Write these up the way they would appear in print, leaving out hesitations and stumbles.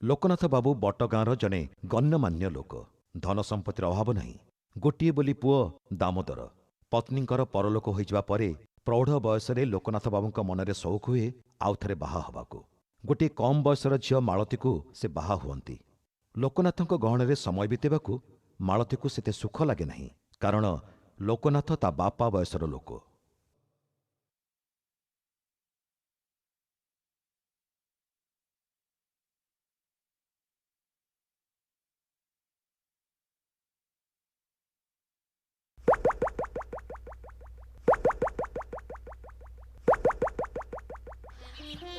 ଲୋକନାଥ ବାବୁ ବଟଗାଁର ଜଣେ ଗଣ୍ୟମାନ୍ୟ ଲୋକ। ଧନ ସମ୍ପତ୍ତିର ଅଭାବ ନାହିଁ। ଗୋଟିଏ ବୋଲି ପୁଅ ଦାମୋଦର। ପତ୍ନୀଙ୍କର ପରଲୋକ ହୋଇଯିବା ପରେ ପ୍ରୌଢ଼ ବୟସରେ ଲୋକନାଥ ବାବୁଙ୍କ ମନରେ ସଉକ ହୁଏ ଆଉ ଥରେ ବାହା ହେବାକୁ। ଗୋଟିଏ କମ୍ ବୟସର ଝିଅ ମାଳତୀକୁ ସେ ବାହା ହୁଅନ୍ତି। ଲୋକନାଥଙ୍କ ଗହଣରେ ସମୟ ବିତେଇବାକୁ ମାଳତୀକୁ ସେତେ ସୁଖ ଲାଗେ ନାହିଁ, କାରଣ ଲୋକନାଥ ତା ବାପା ବୟସର ଲୋକ।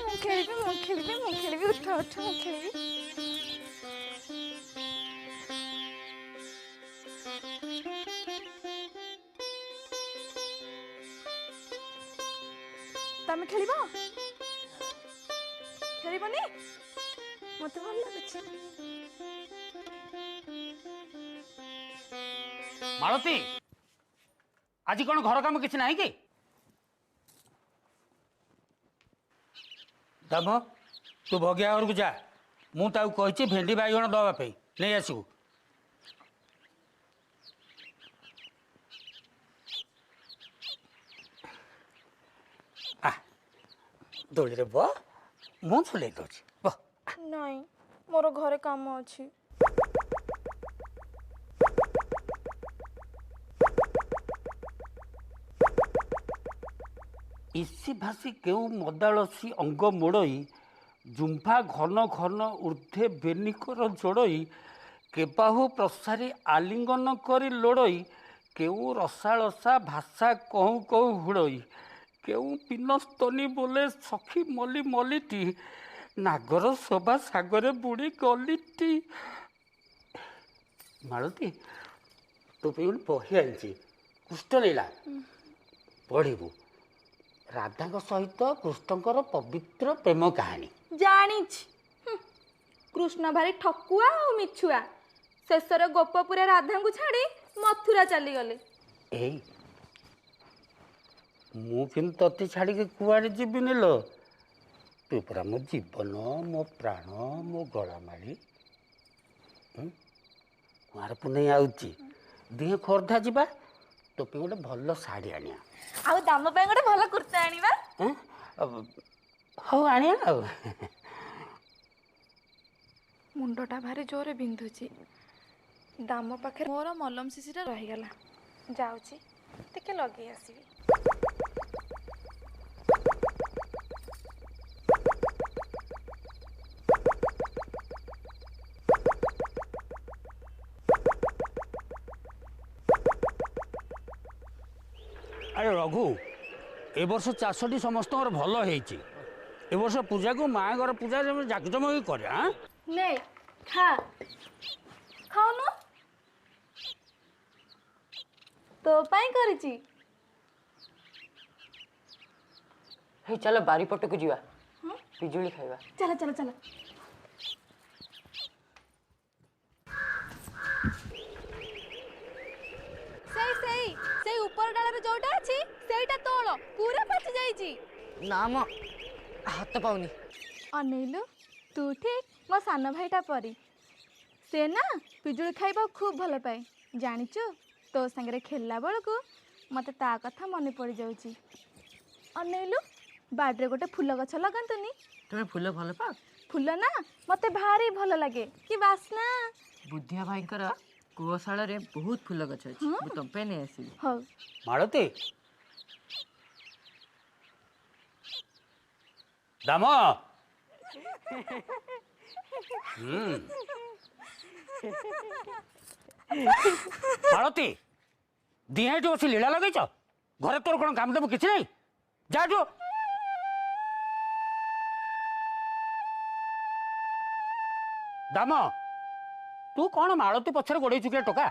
ମୁଁ ଖେଳିବି ଉଠ ଉଠ ମୁଁ ଖେଳିବି। ତମେ ଖେଳିବ? ଖେଳିବନି? ମତେ ଭଲ ଲାଗୁଛି। ମାଳତୀ, ଆଜି କ'ଣ ଘର କାମ କିଛି ନାହିଁ କି? ଦାମ, ତୁ ଭଗିଆ ଘରକୁ ଯା। ମୁଁ ତାକୁ କହିଛି ଭେଣ୍ଡି ବାଇଗଣ ଦେବା ପାଇଁ, ନେଇ ଆସିବୁ। ଦୋଳିରେ ବ, ମୁଁ ଝୁଲେଇ ଦେଉଛି। ନାଇଁ, ମୋର ଘରେ କାମ ଅଛି। ଇସି ଭାସି କେଉଁ ମଦାଳସୀ ଅଙ୍ଗ ମୋଡ଼ଇ, ଜୁମ୍ଫା ଘନ ଘନ ଊର୍ଦ୍ଧ୍ୱେ ବେନିକର ଯୋଡ଼ଇ, କେବାହୁ ପ୍ରସାରୀ ଆଲିଙ୍ଗନ କରି ଲୋଡ଼ଇ, କେଉଁ ରସାଳସା ଭାଷା କହୁଁ କହୁଁ ହୁଡ଼ଇ, କେଉଁ ପିନସ୍ତନୀ ବୋଲେ ସଖୀ ମଲି ମଲିଟି, ନାଗର ଶୋଭା ସାଗରେ ବୁଡ଼ି ଗଲିଟି। ମାଳତୀ, ତୋ ପାଇଁ ଗୋଟେ ବହି ଆଣିଛି, କୃଷ୍ଣଲୀଳା, ପଢ଼ିବୁ। ରାଧାଙ୍କ ସହିତ କୃଷ୍ଣଙ୍କର ପବିତ୍ର ପ୍ରେମ କାହାଣୀ। ଜାଣିଛି, କୃଷ୍ଣ ଭାରି ଠକୁଆ ଆଉ ମିଛୁଆ। ଶେଷରେ ଗୋପପୁରେ ରାଧାଙ୍କୁ ଛାଡ଼ି ମଥୁରା ଚାଲିଗଲେ। ଏଇ ମୁଁ କିନ୍ତୁ ତତେ ଛାଡ଼ିକି କୁଆଡ଼େ ଯିବିନି ଲୋ। ତୁ ପରା ମୋ ଜୀବନ, ମୋ ପ୍ରାଣ, ମୋ ଗଳାମାଳି। କୁଆଁର ପୁନେଇ ଆଉଛି, ଦିହେଁ ଖୋର୍ଦ୍ଧା ଯିବା। ତୋ ପାଇଁ ଗୋଟେ ଭଲ ଶାଢ଼ୀ ଆଣିବା। ଆଉ ଦାମ ପାଇଁ ଗୋଟେ ଭଲ କୁର୍ତ୍ତା ଆଣିବା। ହଉ ଆଣିବା ଆଉ। ମୁଣ୍ଡଟା ଭାରି ଜୋରେ ବିନ୍ଧୁଛି। ଦାମ ପାଖରେ ମୋର ମଲମ ଶିଶିଟା ରହିଗଲା। ଯାଉଛି ଟିକେ ଲଗେଇ ଆସିବି। ଆରେ ରଘୁ, ଏ ବର୍ଷ ଚାଷଟି ସମସ୍ତଙ୍କର ଭଲ ହେଇଛି। ଏ ବର୍ଷ ପୂଜାକୁ ମାଆଙ୍କର ପୂଜା ଜାକଜମକ କରିବା। ନେ ଖା, ଖାଉନୁ, ତୋ ପାଇଁ କରିଛି। ହେଇ ଚାଲ ବାରିପଟକୁ ଯିବା, ପିଜୁଳି ଖାଇବା। ଚାଲ ଚାଲ ଚାଲ। ସେଇ ଉପର ଡାଳରେ ଯୋଉଟା ଅଛି ସେଇଟା ତୋଳ, ପୁରା ପାଚି ଯାଇଛି। ନା ମ, ହାତ ପାଉନି। ଅନେଇଲୁ, ତୁ ଠିକ୍ ମୋ ସାନ ଭାଇଟା ପରି। ସେ ନା ପିଜୁଳି ଖାଇବାକୁ ଖୁବ୍ ଭଲ ପାଏ। ଜାଣିଛୁ, ତୋ ସାଙ୍ଗରେ ଖେଳିଲା ବେଳକୁ ମତେ ତା କଥା ମନେ ପଡ଼ିଯାଉଛି। ଅନେଇଲୁ, ବାଡ଼ିରେ ଗୋଟେ ଫୁଲ ଗଛ ଲଗାନ୍ତୁନି। ତୁମେ ଫୁଲ ଭଲ ପାଅ? ଫୁଲ ନା ମତେ ଭାରି ଭଲ ଲାଗେ, କି ବାସ୍ନା। ବୁଦ୍ଧିଆ ଭାଇଙ୍କର କୂଅଶାଳରେ ବହୁତ ଫୁଲ ଗଛ ଅଛି, ମୁଁ ତମ ପାଇଁ ନେଇ ଆସିବି। ହଉ। ମାଳତୀ, ଦାମ, ମାଳତୀ, ଦିହେଁଠି ବସି ଲୀଳା ଲଗେଇଛ? ଘରେ ତୋର କ'ଣ କାମ ଦେବ କିଛି ନାହିଁ? ଯାଠୁ ଦାମ, ତୁ କ'ଣ ମାଳତୀ ପଛରେ ଗୋଡ଼େଇଛୁ କିରେ ଟୋକା?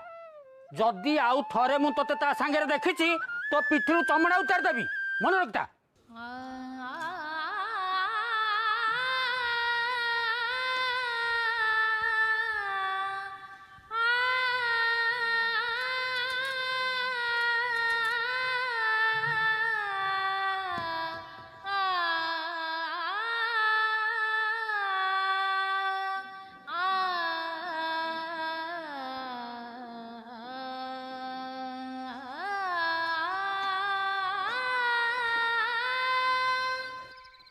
ଯଦି ଆଉ ଥରେ ମୁଁ ତୋତେ ତା ସାଙ୍ଗରେ ଦେଖିଛି, ତୋ ପିଠିରୁ ଚମଡ଼ା ଉତାରି ଦେବି, ମନେ ରଖିଥା।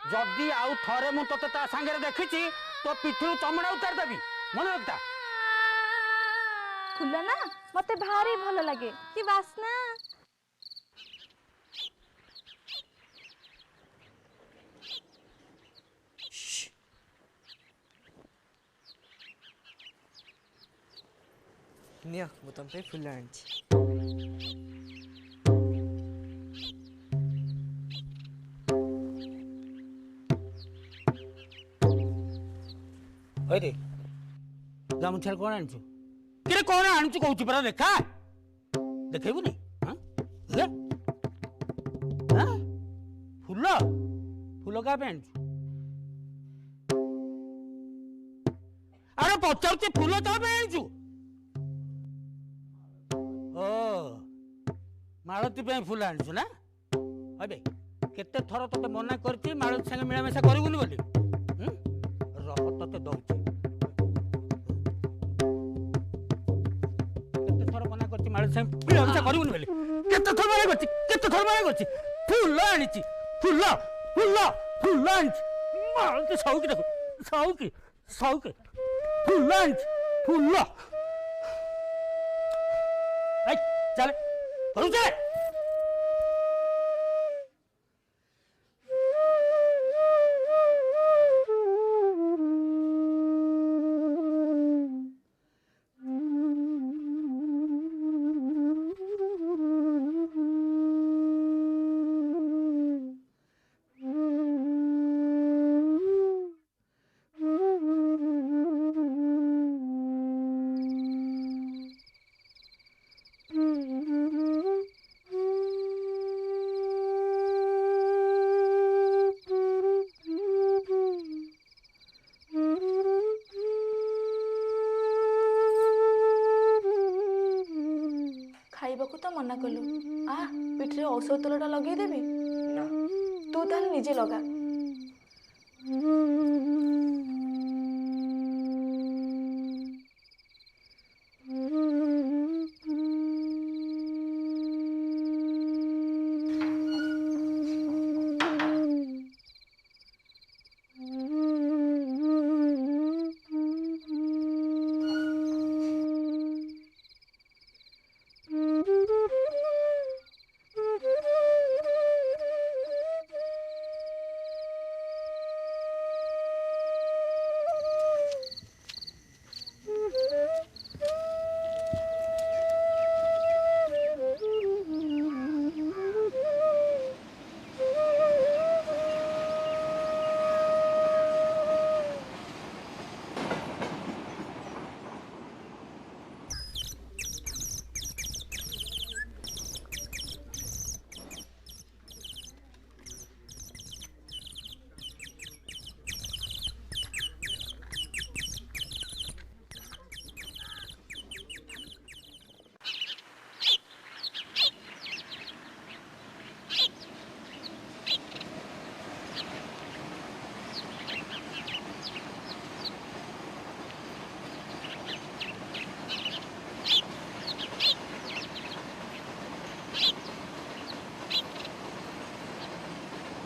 जदि आउ थरे मु तोते ता संगे देखिछि तो पिठू चमड़ा उतार देबी मन रखता। फुल ना मते भारी भल लगे कि बास्ना। नियो मु तुम पे फुल आनी। ओरे गामुछार कोन आनछु किरे कोन आनछु कहूची परा देखा देखेबुनी हां ले हां फूल फूल का पे आनछु अरे पचाउची फूल का पे आनछु ओ मालती पे फूल आनछु ना अबे केते थर तते मना करती मालती संगे मिलामेशा करिवुनी बोली रह तते दउची केते थर मना करती मालती संगे मिलामेशा करिवुनी बोली केते थर मना करती फूल आनिची फूल फूल फूल आनिची मालती साउकी देखो साउकी फूल आनिची फूल आई चले करू चले खाइबाकू तो मना कलु आ पिठरे औषध तलटा लगे देबी तू ताल निजे लगा।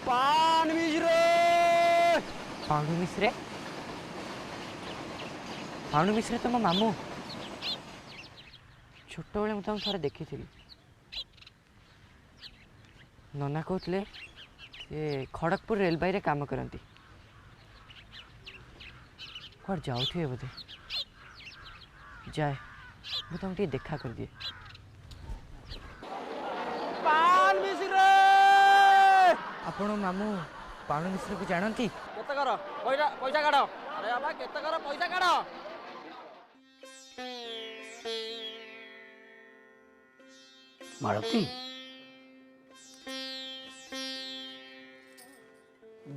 पान मिश्रे पाणु मिश्रे पाणु मिश्रे तो मो मामू छोट बेले मुझे थोड़े देखी नना कहते से खड़गपुर रेलबाई रे काम करती कौन जाऊे बोधे जाए मुझे तुमको देखा कर दिए। पान मिश्रे आपण मामू पाणु मिश्र को जानती केते कर पैसा काढ अरे बाबा केते कर पैसा काढ मालती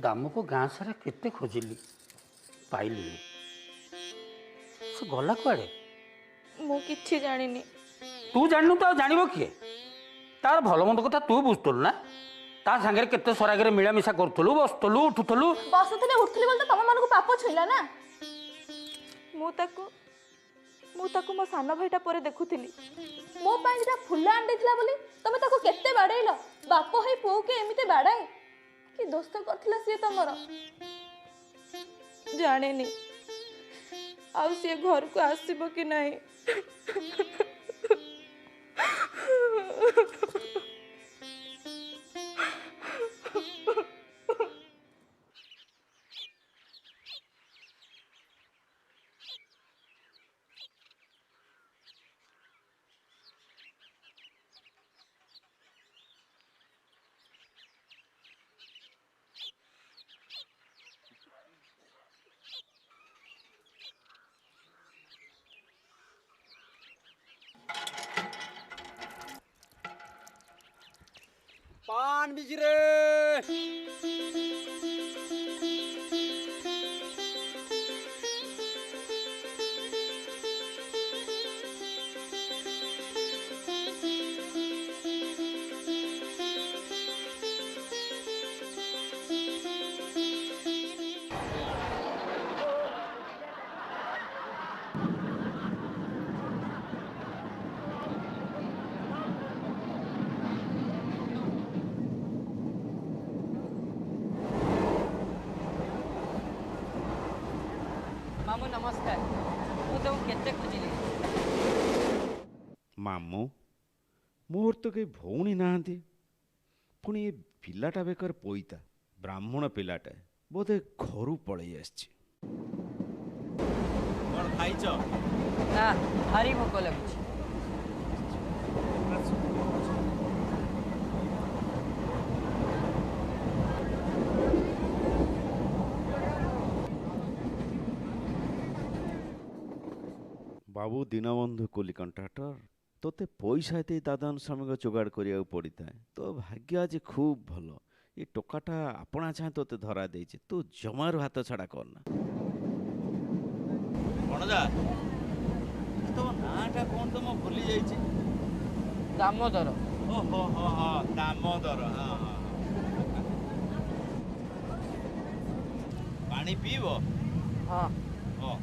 दाम को गाँ सारा केते खोजिली पाइली से गला कुआड़े मु किछि जानिनी। तू जानू तो जानव किए तार भल मंद कथा तू बुझुलु ना ता सांगे केते सरागे मिलामिशा करूलु बसुलु उठुलु बसुଥିଲେ उठुଥିଲେ बोल तो तम मन को पाप छुइला ना। मु ताको मो सानो भाईटा परे देखुଥିଲି मो पाई जेटा फुला आंडी थिला बोली तमे ताको केते बाडैलो बाप हे पुओ के एमिते बाडाए କି ଦୋଷ କରିଥିଲା ସିଏ ତମର? ଜାଣିନି ଆଉ ସିଏ ଘରକୁ ଆସିବ କି ନାହିଁ। पान बिजरे मामू नमस्कार मु तुमको केते खोजिली मामू मोर तो कई भौणी नाहांती पुणी ए पिलाटा बेकर पोईता ब्राह्मण पिलाटा बोधे घरू पळई आसछि। कौन खाइच? ना भारी भोक लगुच। बाबू दीनबंधु कुली कंट्राक्टर तोते पैसा एते दादन श्रमिक जोगाड़ करिया पड़ी थाए तो भाग्य आज खूब भल ये टोकाटा आपणा चाहे तोते धरा देइछे तू जमारू हाथ छाड़ा करना। भणजा तुम नाटा कौन तुम भूली जाइए? दामोदर। ओहो हो हो दामोदर। हाँ हाँ पानी पीब? हाँ हाँ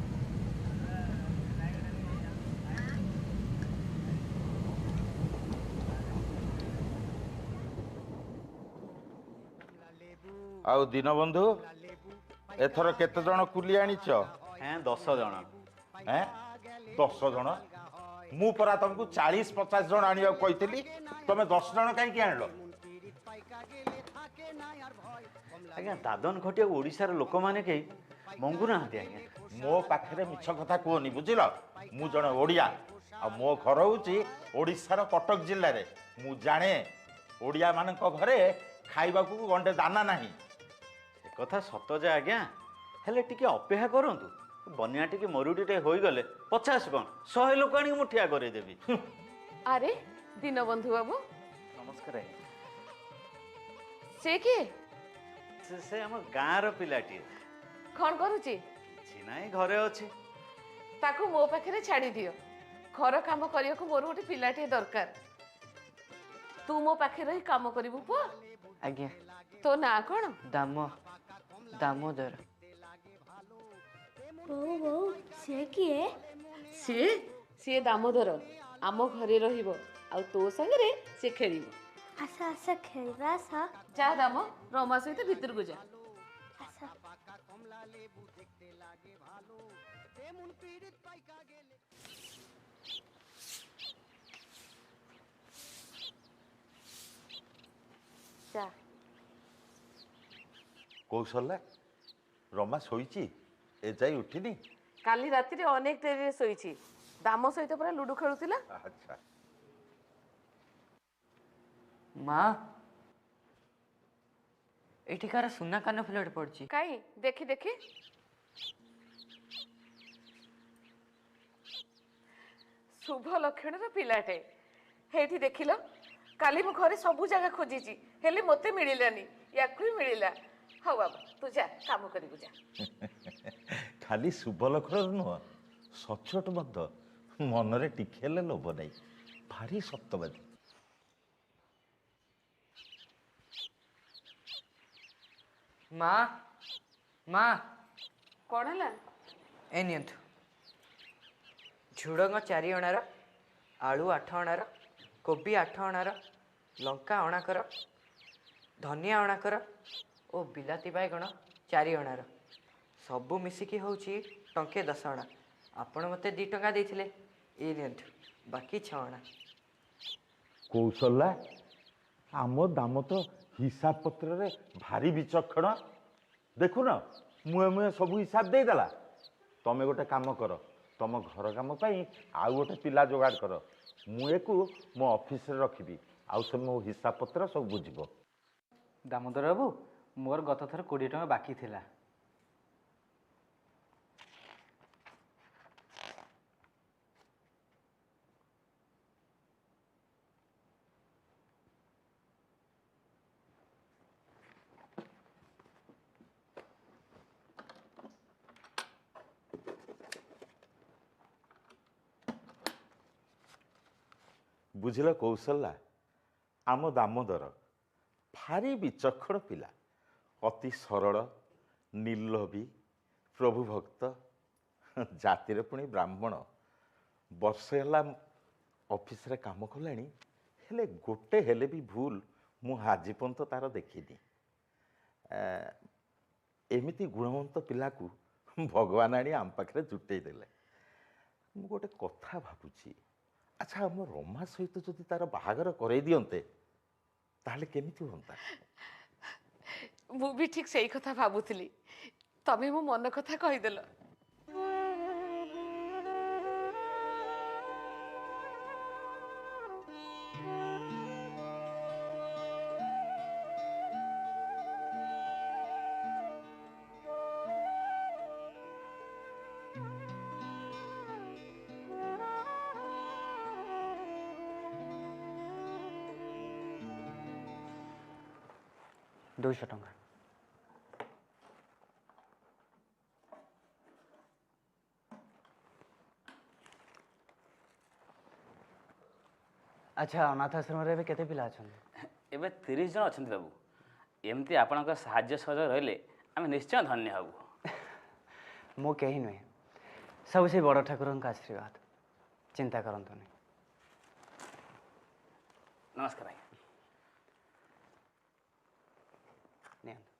आउ दीनबंधु एथर केते जण कुली आनिछ? हैं 10 जन। हैं 10 जण? मु परा तुमको 40-50 जण आनिया कहितली तमे 10 जण काई कि आनलो? आज्ञा दादन खटिया ओडिसार लोक माने के मंगु नाहंती आज्ञा। मो पाखरे मिछ कथा कोनी बुझिल? मु जण ओडिया आ मो घर होची ओडिसार कटक जिल्ला रे। मु जाने ओडिया मानक घरे खाइबा को गंडे दाना नाही। कथा सत जे आज्ञा हेले टिके अपेक्षा करंतु बनिया टिके मरुडी टे होई गले 50 कौन 100 लोक आनी मुठिया करे देबी। अरे दीनबंधु बाबू नमस्कार आज्ञा। से के से हम गाँ रो पिलाटी कौन करुची? କିଛି ନାହିଁ ଘରେ ଅଛି। ताकू मो पाखे छाड़ी दियो घर काम करिया को मोर गोटे पिलाटे दरकार। तू मो पाखे रही काम करिबू पुआ? आज्ञा तो ना कौन? दामोदर। ବୋଉ ବୋଉ ସେ କିଏ? सी दामोदर आम घरे रहिबो आ तो संगे से खेलिबो। ଆସ ଆସ ଖେଳିବା ଆସ। जा दाम रमा सहित भीतर को जा। ଆସ। जा कौशल्या रमा सोईची ए जाई उठिनी? काली राति रे अनेक डेरी सोईची दाम सहित पूरा लुडो खेलुतिला। अच्छा माँ एठिकार सुना कान फुलटे पड़ची काई देखी देखी शुभ लक्षण पिलाटे हेठी देखिल काली मु घरे सब जगह खोजी हेले मते मिलिलानी याकु ही मिलिला। हाँ बाबा तू जा काम करिबु जा। खाली शुभ लक्षण नुह सचोट मत मनरे टिके हेले लोभ नहीं भारी सत्यवादी। माँ माँ कौन है? ए नियंतु झुड़ंग 4 अणार आलू 8 अणार कोबी 8 अणार लंका अणाकर धनिया अणाकर ଓ ବିଲାତି ବାଇଗଣ 4 ଅଣାର। ସବୁ ମିଶିକି ହେଉଛି ଟଙ୍କେ 10 ଅଣା। ଆପଣ ମୋତେ 2 ଟଙ୍କା ଦେଇଥିଲେ, ଏଇ ନିଅନ୍ତୁ, ବାକି 6 ଅଣା। କୌଶଲା ଆମ ଦାମ ତ ହିସାବ ପତ୍ରରେ ଭାରି ବିଚକ୍ଷଣ। ଦେଖୁନ ମୁହେଁ ମୁହେଁ ସବୁ ହିସାବ ଦେଇଦେଲା। ତମେ ଗୋଟେ କାମ କର, ତମ ଘର କାମ ପାଇଁ ଆଉ ଗୋଟେ ପିଲା ଯୋଗାଡ଼ କର। ମୁଁ ଏକୁ ମୋ ଅଫିସରେ ରଖିବି, ଆଉ ସେ ମୋ ହିସାବ ପତ୍ର ସବୁ ବୁଝିବ। ଦାମୋଦର ବାବୁ, ମୋର ଗତ ଥର 20 ଟଙ୍କା ବାକି ଥିଲା। ବୁଝିଲ କୌଶଲା, ଆମ ଦାମୋଦର ଭାରି ବିଚକ୍ଷଣ ପିଲା, ଅତି ସରଳ, ନିର୍ଲୋଭୀ, ପ୍ରଭୁ ଭକ୍ତ, ଜାତିରେ ପୁଣି ବ୍ରାହ୍ମଣ। ବର୍ଷେ ହେଲା ଅଫିସରେ କାମ କଲାଣି, ହେଲେ ଗୋଟେ ହେଲେ ବି ଭୁଲ ମୁଁ ଆଜି ପର୍ଯ୍ୟନ୍ତ ତାର ଦେଖିନି। ଏମିତି ଗୁଣବନ୍ତ ପିଲାକୁ ଭଗବାନ ଆଣି ଆମ ପାଖରେ ଜୁଟେଇ ଦେଲେ। ମୁଁ ଗୋଟେ କଥା ଭାବୁଛି, ଆଚ୍ଛା ଆମ ରମା ସହିତ ଯଦି ତାର ବାହାଘର କରେଇ ଦିଅନ୍ତେ ତାହେଲେ କେମିତି ହୁଅନ୍ତା? ମୁଁ ବି ଠିକ୍ ସେଇ କଥା ଭାବୁଥିଲି, ତମେ ମୋ ମନ କଥା କହିଦେଲ। ଦୁଇଶହ ଟଙ୍କା। ଆଚ୍ଛା, ଅନାଥ ଆଶ୍ରମରେ ଏବେ କେତେ ପିଲା ଅଛନ୍ତି? ଏବେ 30 ଜଣ ଅଛନ୍ତି ବାବୁ। ଏମିତି ଆପଣଙ୍କ ସାହାଯ୍ୟ ସହଯୋଗ ରହିଲେ ଆମେ ନିଶ୍ଚୟ ଧନ୍ୟ ହେବୁ। ମୁଁ କେହି ନୁହେଁ, ସବୁ ସେଇ ବଡ଼ ଠାକୁରଙ୍କ ଆଶୀର୍ବାଦ। ଚିନ୍ତା କରନ୍ତୁନି। ନମସ୍କାର ଆଜ୍ଞା। ନିଅନ୍ତୁ।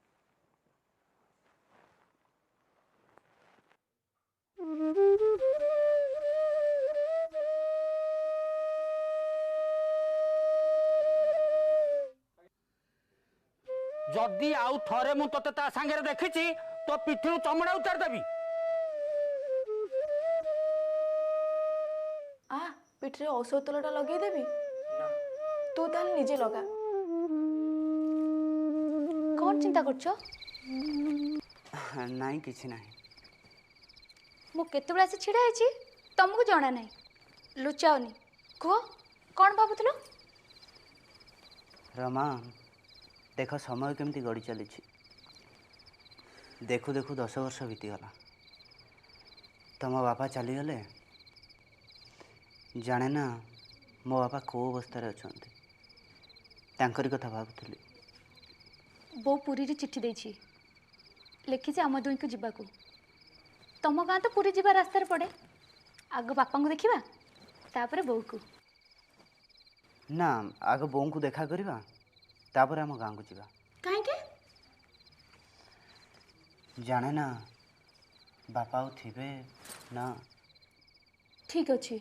ଯଦି ଆଉ ଥରେ ମୁଁ ତତେ ତା ସାଙ୍ଗରେ ଦେଖିଛି, ତୋ ପିଠିରୁ ଚମଡ଼ା ଉତାରିଦେବି। ପିଠିରେ ଔଷଧ ତେଲଟା ଲଗେଇଦେବି, ତୁ ତାହେଲେ ନିଜେ ଲଗା। କ'ଣ ଚିନ୍ତା କରୁଛ? ନାଇଁ, କିଛି ନାହିଁ। ମୁଁ କେତେବେଳେ ଆସି ଛିଡ଼ା ହେଇଛି ତମକୁ ଜଣା ନାହିଁ। ଲୁଚାଅନି, କୁହ କ'ଣ ଭାବୁଥିଲ? ରମା, ଦେଖ ସମୟ କେମିତି ଗଡ଼ି ଚାଲିଛି। ଦେଖୁ ଦେଖୁ 10 ବର୍ଷ ବିତିଗଲା। ତମ ବାପା ଚାଲିଗଲେ। ଜାଣେ ନା ମୋ ବାପା କେଉଁ ଅବସ୍ଥାରେ ଅଛନ୍ତି। ତାଙ୍କରି କଥା ଭାବୁଥିଲି। ବୋଉ ପୁରୀରେ ଚିଠି ଦେଇଛି, ଲେଖିଛି ଆମ ଦୁହିଁକୁ ଯିବାକୁ। ତମ ଗାଁ ତ ପୁରୀ ଯିବା ରାସ୍ତାରେ ପଡ଼େ। ଆଗ ବାପାଙ୍କୁ ଦେଖିବା, ତାପରେ ବୋଉକୁ। ନା, ଆଗ ବୋଉଙ୍କୁ ଦେଖା କରିବା, ତାପରେ ଆମ ଗାଁକୁ ଯିବା। କାହିଁକି? ଜାଣେ ନା ବାପା ଆଉ ଥିବେ ନା। ଠିକ୍ ଅଛି।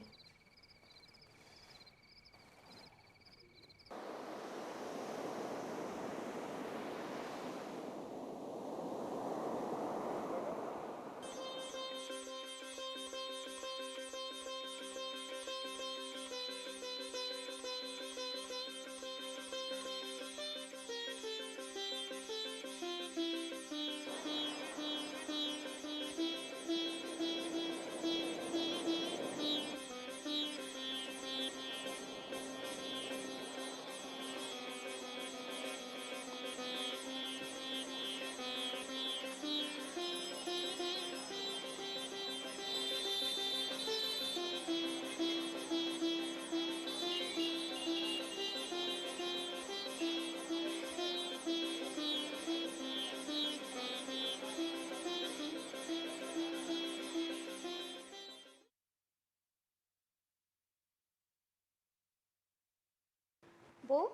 ବୋଉ,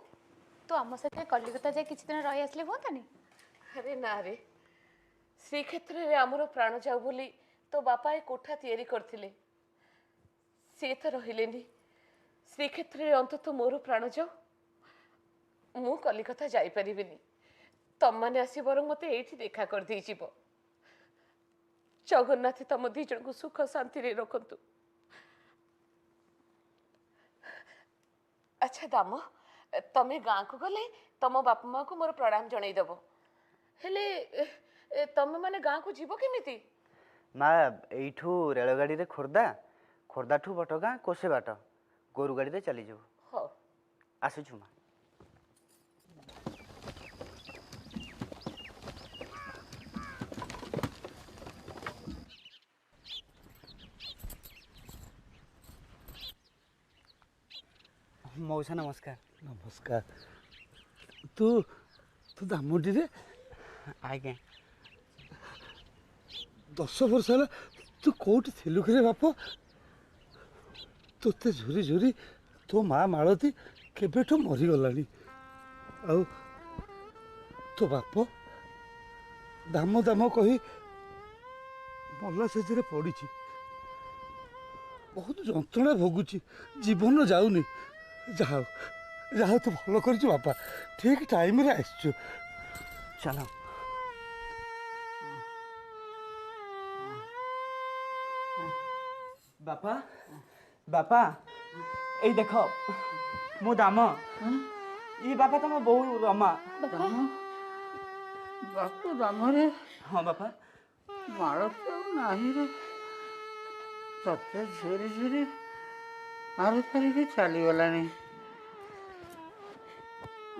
ତୁ ଆମ ସହିତ କଲିକତା ଯାଇ କିଛି ଦିନ ରହି ଆସିଲେ ହୁଅନ୍ତାନି? अरे ना रे श्रीक्षेत्र रे आमर प्राण जाऊ बोली तो बापा ए कोठा तैयारी करथिले से तो रहिलेनी श्रीक्षेत्र रे अंतत मोर प्राण जाऊ मु कलिकता जाई परिबिनी तम माने आसी बरं मते एठी देखा कर देई जीव जगन्नाथ तम दी जन को सुख शांति रे रखंतु। अच्छा दाम तमे गाँ को गले तम बापा माँ को मोर प्रणाम जणई देबो हेले तमे माने गाँ को जीव केमिति माँ एठू रेलगाड़ी रे खोर्धा खोर्धा ठू बटगाँ कोसे बाट गोरु गाड़ी रे चली जाऊ हो आसुछु माँ। मौसा नमस्कार। नमस्कार। तू तू दामुडी रे आज्ञा 10 वर्ष है तू कौटी थिलु रे बाप तोते झुरी झुरी तो माँ मालती केबेठू मरीगलानी आउ तो बाप दाम दाम कही मल्ला सेजरे पड़ी बहुत जंत्रणा भोगुची जीवन जाऊनी जाओ जाओ तो भल कर बापा ठीक टाइम रे आसचु चलो बापा बापा ए देख मो दाम ये बापा तुम बहु रमा बापू दाम रे हाँ बापा माड़ तो नहीं रे तते झुरी झुरी आर तारिख चलीगलानी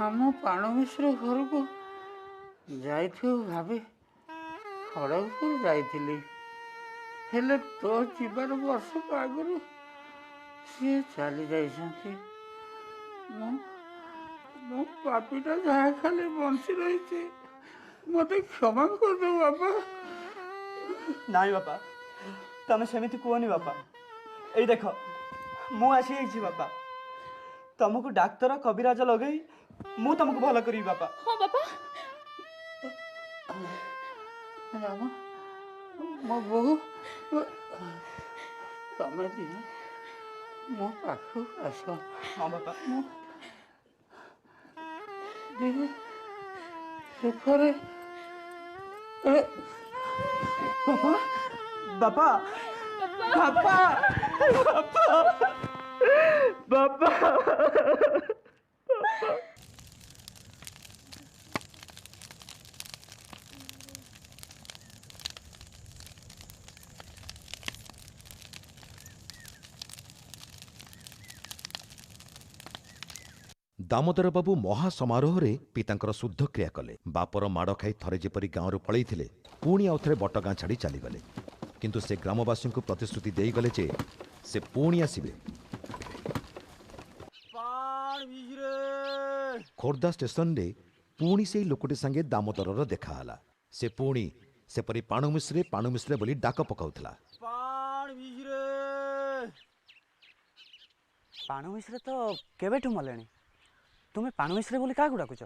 आम पाण मिश्र घर को जाइथियो भाभी खड़गपुर जाइथिली हेले तो जीवार वर्ष आगु सी चली जाइछंती मो पापीटा जहाँ खाली बंशी रही मत क्षमा कर दो बापा। नहीं बापा तमें सेमिति कहनी बापा ए देख मु आसी बापा तुमको डाक्तर कविराज लगे मु तुमको भल करी बापा। हाँ बापा रामा मो बहु तमें दिए मो पाखु आस। हाँ बापा दिए सुखरे बापा बापा बापा बापा बापा दामोदर बाबू महा समारोह पितांकर शुद्ध क्रिया कले बापर माड़ खाई थरे जेपरी गाँव पलैथिले पुणी आउ थे बटगाँ छाड़ी चलीगले किंतु से ग्रामवासी को प्रतिश्रुति देगले जे से पुणी आसबे। खोर्धा स्टेशन रे पुणी से लोकटी संगे दामोदर देखाला से पुणी सेपरी पाणु मिश्रे बोली डाक पकाउथला। पाणु मिश्र तो केबेठू मलेनी तुम्हें पाणु मिश्र बोली क्या डाकुच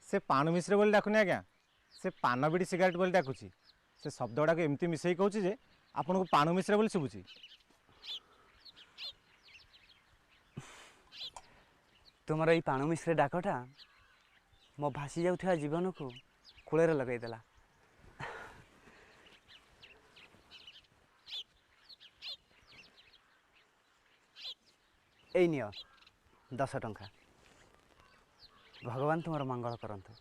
से पाणु मिश्र बोली डाकुनी आज्ञा से पान बिड़ी सिगारेट बोली डाकुची से शब्द गुड़ाक एमती मिसई कहूँ जे आपन को पाणु मिश्र बोली शुभुची। तुमर ये पाणु मिश्र डाकटा मो भासी जाउथवा जीवन को कूଳରେ लगेदेला। ए नियो 10 टंका भगवान तुम्हार मंगल करंतु।